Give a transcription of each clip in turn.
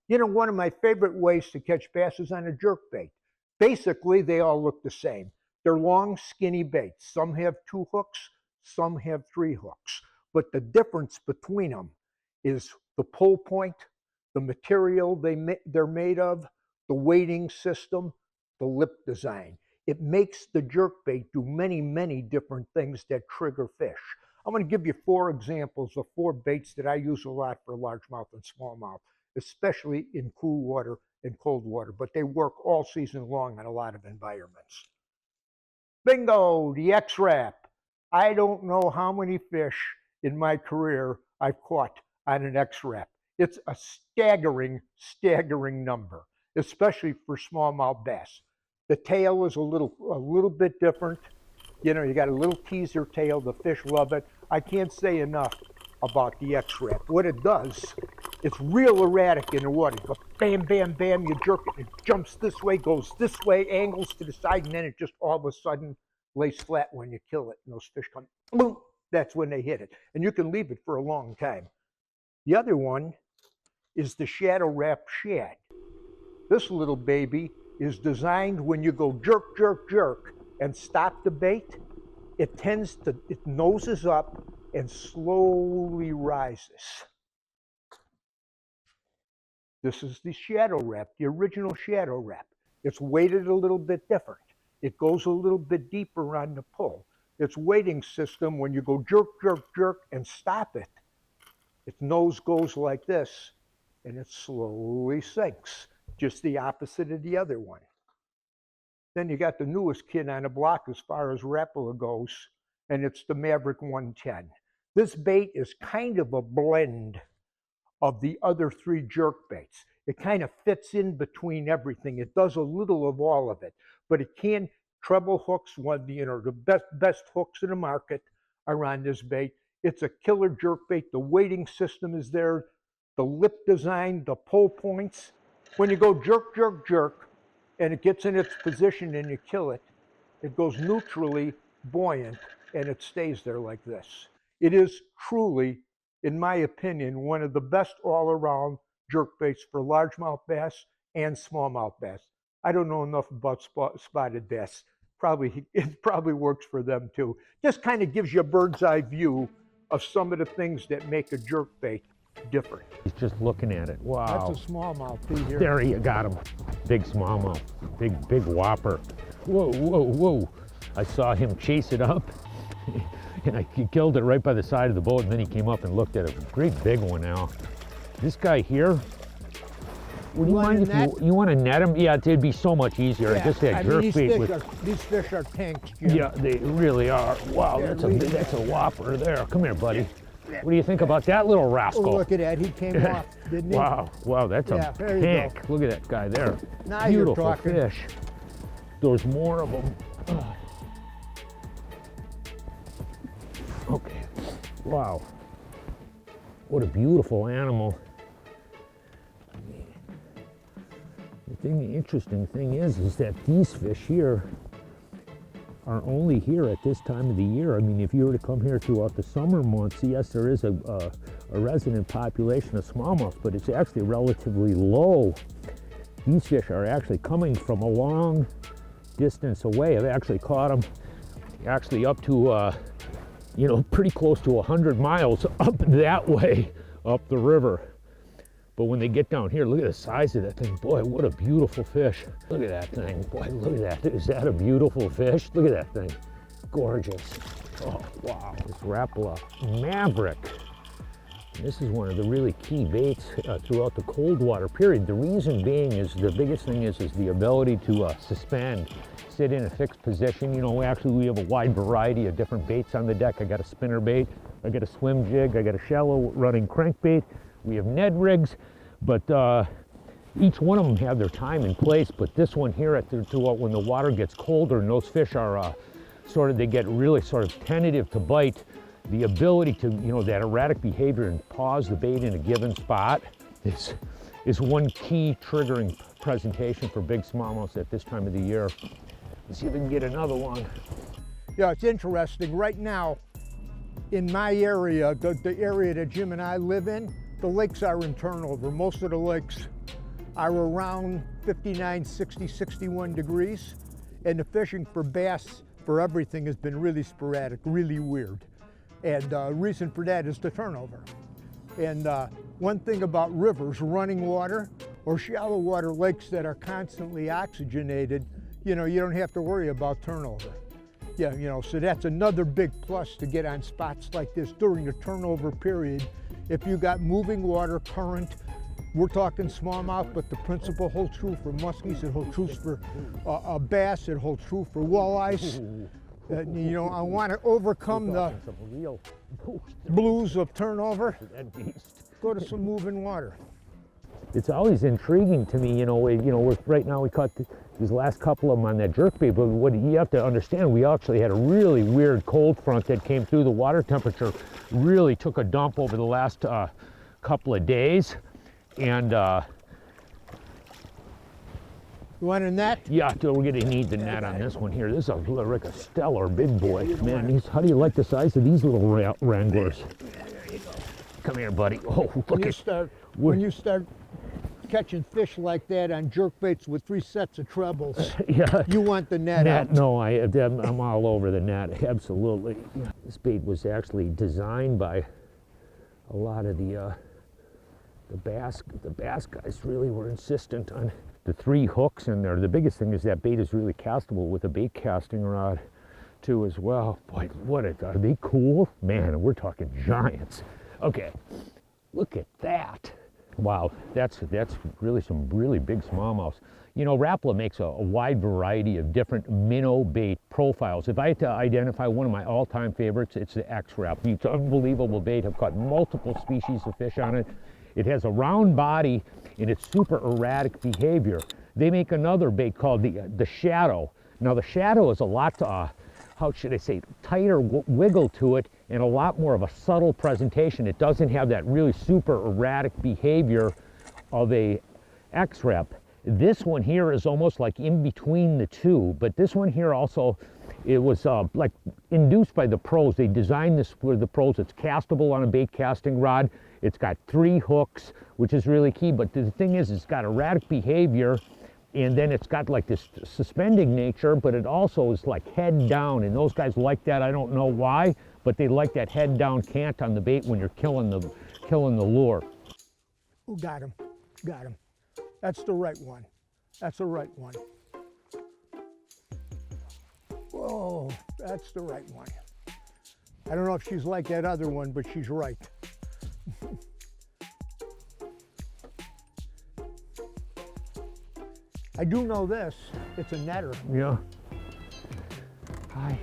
You know, one of my favorite ways to catch bass is on a jerkbait. Basically, they all look the same. They're long, skinny baits. Some have 2 hooks, some have 3 hooks. But the difference between them is the pull point, the material they're made of, the weighting system, the lip design. It makes the jerkbait do many, many different things that trigger fish. I'm going to give you 4 examples of 4 baits that I use a lot for largemouth and smallmouth, especially in cool water and cold water, but they work all season long in a lot of environments. Bingo, the X-Rap. I don't know how many fish in my career I've caught on an X-Rap. It's a staggering, staggering number, especially for smallmouth bass. The tail is a little bit different. You know, you got a little teaser tail. The fish love it. I can't say enough about the X-Rap. What it does, it's real erratic in the water. You go bam, bam, bam, you jerk it, it jumps this way, goes this way, angles to the side, and then it just all of a sudden lays flat when you kill it. And those fish come, boom, that's when they hit it. And you can leave it for a long time. The other one is the Shadow Rap Shad. This little baby is designed when you go jerk, jerk, jerk, and stop the bait, it noses up and slowly rises. This is the Shadow Rap, the original Shadow Rap. It's weighted a little bit different. It goes a little bit deeper on the pull. Its weighting system, when you go jerk, jerk, jerk, and stop it, its nose goes like this, and it slowly sinks, just the opposite of the other one. Then you got the newest kid on the block as far as Rapala goes, and it's the Maverick 110. This bait is kind of a blend of the other 3 jerk baits. It kind of fits in between everything. It does a little of all of it, but it can treble hooks. The best hooks in the market are on this bait. It's a killer jerk bait. The weighting system is there, the lip design, the pull points. When you go jerk, jerk, jerk, and it gets in its position and you kill it, it goes neutrally buoyant and it stays there like this. It is truly, in my opinion, one of the best all-around jerkbaits for largemouth bass and smallmouth bass. I don't know enough about spotted bass. It probably works for them too. Just kind of gives you a bird's eye view of some of the things that make a jerkbait different. He's just looking at it. Wow. That's a smallmouth here. There you got him. Big smallmouth. Big whopper. Whoa, whoa, whoa. I saw him chase it up and I killed it right by the side of the boat, and then he came up and looked at it. Great big one now. This guy here, would you mind if you want to net him? Yeah, it'd be so much easier. Yeah, I just had jerkbait these fish are tanks, Jim. Yeah, they really are. Wow, that's a whopper there. Come here, buddy. What do you think about that little rascal? Oh, look at that. He came off, didn't he? Wow, that's a tank. Look at that guy there. Now beautiful you're talking. Fish. There's more of them. Okay. Wow. What a beautiful animal. The interesting thing is that these fish here are only here at this time of the year. I mean, if you were to come here throughout the summer months, yes, there is a resident population of smallmouth, but it's actually relatively low. These fish are actually coming from a long distance away. I've actually caught them actually up to, pretty close to 100 miles up that way, up the river. But when they get down here, look at the size of that thing. Boy, what a beautiful fish. Look at that thing. Boy, look at that. Is that a beautiful fish? Look at that thing. Gorgeous. Oh, wow. This Rapala Maverick. This is one of the really key baits throughout the cold water period. The reason being is the biggest thing is the ability to suspend, sit in a fixed position. You know, actually we have a wide variety of different baits on the deck. I got a spinner bait, I got a swim jig, I got a shallow running crankbait. We have Ned rigs, but each one of them have their time and place. But this one here, when the water gets colder and those fish are they get really sort of tentative to bite, the ability to, that erratic behavior and pause the bait in a given spot is one key triggering presentation for big smallmouth at this time of the year. Let's see if we can get another one. Yeah, it's interesting. Right now, in my area, the area that Jim and I live in, the lakes are in turnover. Most of the lakes are around 59, 60, 61 degrees. And the fishing for bass, for everything, has been really sporadic, really weird. And reason for that is the turnover. And one thing about rivers, running water, or shallow water lakes that are constantly oxygenated, you know, you don't have to worry about turnover. Yeah, you know, so that's another big plus to get on spots like this during the turnover period. If you got moving water, current, we're talking smallmouth, but the principle holds true for muskies, it holds true for bass, it holds true for walleyes. You know, I want to overcome the blues of turnover. Go to some moving water. It's always intriguing to me, you know, right now we caught these last couple of them on that jerkbait, but what you have to understand, we actually had a really weird cold front that came through. The water temperature really took a dump over the last couple of days, and you want a net? yeah, we're gonna need the net on this one here. This is like a stellar big boy. Man, how do you like the size of these little wranglers? Come here, buddy. Oh, look at when you start catching fish like that on jerkbaits with 3 sets of trebles, yeah, you want the net out. No, I'm all over the net, absolutely. Yeah. This bait was actually designed by a lot of the bass guys. Really were insistent on the 3 hooks in there. The biggest thing is that bait is really castable with a bait casting rod too as well. Boy, are they cool? Man, we're talking giants. Okay, look at that. Wow, that's really some really big smallmouths. You know, Rapala makes a wide variety of different minnow bait profiles. If I had to identify one of my all-time favorites, it's the X-Rap. It's unbelievable bait. I've caught multiple species of fish on it. It has a round body and it's super erratic behavior. They make another bait called the Shadow. Now the Shadow is a lot, how should I say, tighter wiggle to it and a lot more of a subtle presentation. It doesn't have that really super erratic behavior of a X-Rap. This one here is almost like in between the two, but this one here also, it was like induced by the pros. They designed this for the pros. It's castable on a bait casting rod. It's got 3 hooks, which is really key, but the thing is, it's got erratic behavior, and then it's got like this suspending nature, but it also is like head down, and those guys like that. I don't know why, but they like that head down cant on the bait when you're killing the lure. Oh, got him, got him. That's the right one. That's the right one. Whoa, that's the right one. I don't know if she's like that other one, but she's right. I do know this, it's a netter. Yeah. I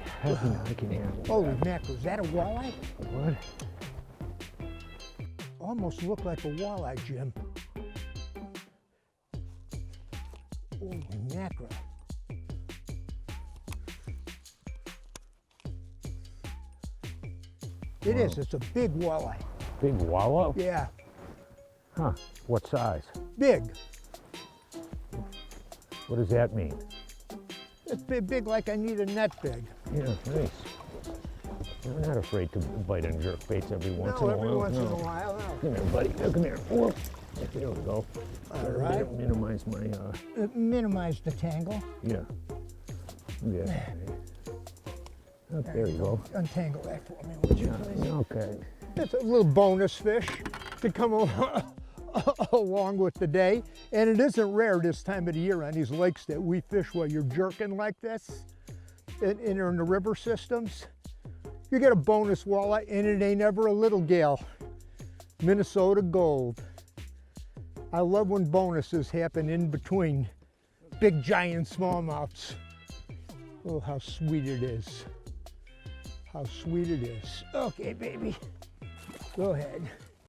can handle Holy mackerel, is that a walleye? What? Almost looked like a walleye, Jim. Holy mackerel. It is, it's a big walleye. Big wallow? Yeah. Huh, what size? Big. What does that mean? It's big like I need a net big. Yeah, nice. I'm not afraid to bite on jerkbaits every once in a while. Every once in a while, no. Come here, buddy. Come here. Whoop. There we go. All right. Minimize my, Minimize the tangle. yeah. Yeah. Oh, there you go. Untangle that for me, would you please? Okay. It's a little bonus fish to come along with the day. And it isn't rare this time of the year on these lakes that we fish while you're jerking like this in the river systems. You get a bonus walleye, and it ain't ever a little gal. Minnesota gold. I love when bonuses happen in between big giant smallmouths. Oh, how sweet it is. How sweet it is. Okay, baby. Go ahead.